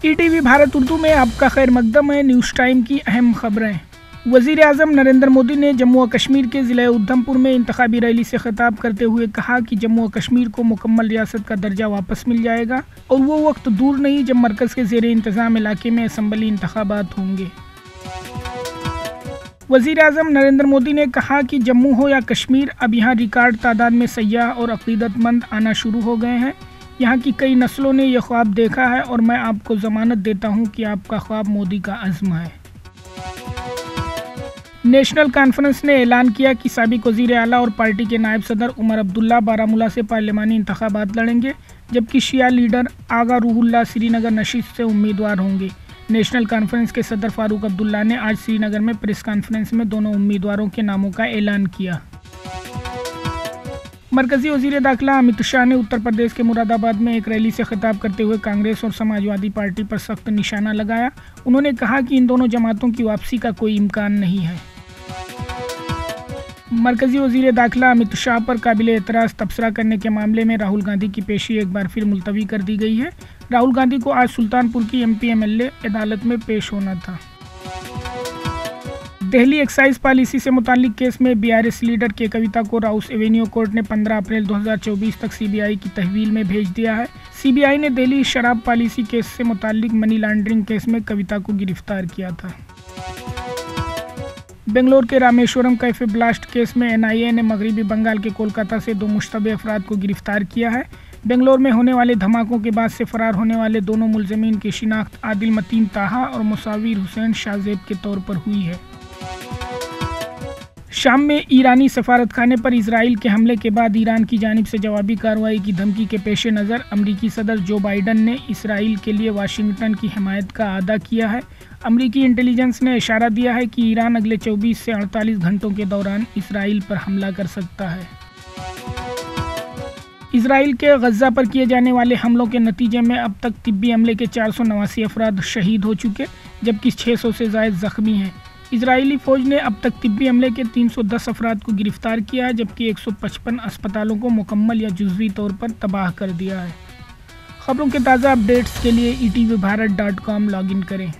ETV Bharat Urdu में आपका खैर मकदम है। न्यूज़ टाइम की अहम खबरें। वज़ीर आज़म नरेंद्र मोदी ने जम्मू और कश्मीर के ज़िला उधमपुर में इंतखाबी रैली से खिताब करते हुए कहा कि जम्मू और कश्मीर को मुकम्मल रियासत का दर्जा वापस मिल जाएगा और वो वक्त दूर नहीं जब मरकज़ के ज़ेरे इंतज़ाम इलाके में असम्बली इंतखाबात होंगे। वज़ीर आज़म नरेंद्र मोदी ने कहा कि जम्मू हो या कश्मीर, अब यहाँ रिकॉर्ड तादाद में सयाह और अक़ीदतमंद आना शुरू हो गए हैं। यहाँ की कई नस्लों ने यह ख्वाब देखा है और मैं आपको ज़मानत देता हूँ कि आपका ख्वाब मोदी का अज़्म है। नेशनल कॉन्फ्रेंस ने ऐलान किया कि साबिक़ वज़ीर आला और पार्टी के नायब सदर उमर अब्दुल्ला बारामूला से पार्लिमानी इंतखाबात लड़ेंगे, जबकि शिया लीडर आगा रूहुल्लाह श्रीनगर नशिस्त से उम्मीदवार होंगे। नेशनल कॉन्फ्रेंस के सदर फारूक अब्दुल्ला ने आज श्रीनगर में प्रेस कॉन्फ्रेंस में दोनों उम्मीदवारों के नामों का ऐलान किया। मरकज़ी वज़ीर दाखिला अमित शाह ने उत्तर प्रदेश के मुरादाबाद में एक रैली से खिताब करते हुए कांग्रेस और समाजवादी पार्टी पर सख्त निशाना लगाया। उन्होंने कहा कि इन दोनों जमातों की वापसी का कोई इम्कान नहीं है। मरकज़ी वज़ीर दाखिला अमित शाह पर काबिल एतराज़ तबसरा करने के मामले में राहुल गांधी की पेशी एक बार फिर मुलतवी कर दी गई है। राहुल गांधी को आज सुल्तानपुर की MP MLA अदालत में पेश होना था। दिल्ली एक्साइज पॉलिसी से मुताल्लिक केस में BRS लीडर के कविता को राउस एवेन्यू कोर्ट ने 15 अप्रैल 2024 तक CBI की तहवील में भेज दिया है। CBI ने दिल्ली शराब पॉलिसी केस से मुताल्लिक मनी लॉन्ड्रिंग केस में कविता को गिरफ्तार किया था। बेंगलोर के रामेश्वरम कैफे ब्लास्ट केस में NIA ने मगरबी बंगाल के कोलकाता से 2 मुश्तबे अफराद को गिरफ्तार किया है। बेंगलोर में होने वाले धमाकों के बाद से फरार होने वाले दोनों मुलजमीन की शिनाख्त आदिल मतीन ताहा और मुसाविर हुसैन शाहजेब के तौर पर हुई है। शाम में ईरानी सफारतखाने पर इजराइल के हमले के बाद ईरान की जानिब से जवाबी कार्रवाई की धमकी के पेश नज़र अमरीकी सदर जो बाइडन ने इसराइल के लिए वाशिंगटन की हिमायत का अदा किया है। अमरीकी इंटेलिजेंस ने इशारा दिया है कि ईरान अगले 24 से 48 घंटों के दौरान इसराइल पर हमला कर सकता है। इसराइल के गज़ा पर किए जाने वाले हमलों के नतीजे में अब तक तिब्बी हमले के 489 अफराद शहीद हो चुके, जबकि 600 से ज़ायद ज़ख्मी हैं। इजरायली फ़ौज ने अब तक तिब्बी हमले के 310 अफराद को गिरफ्तार किया है, जबकि 155 अस्पतालों को मुकम्मल या जुज़वी तौर पर तबाह कर दिया है। खबरों के ताज़ा अपडेट्स के लिए ETVBharat.com लॉगिन करें।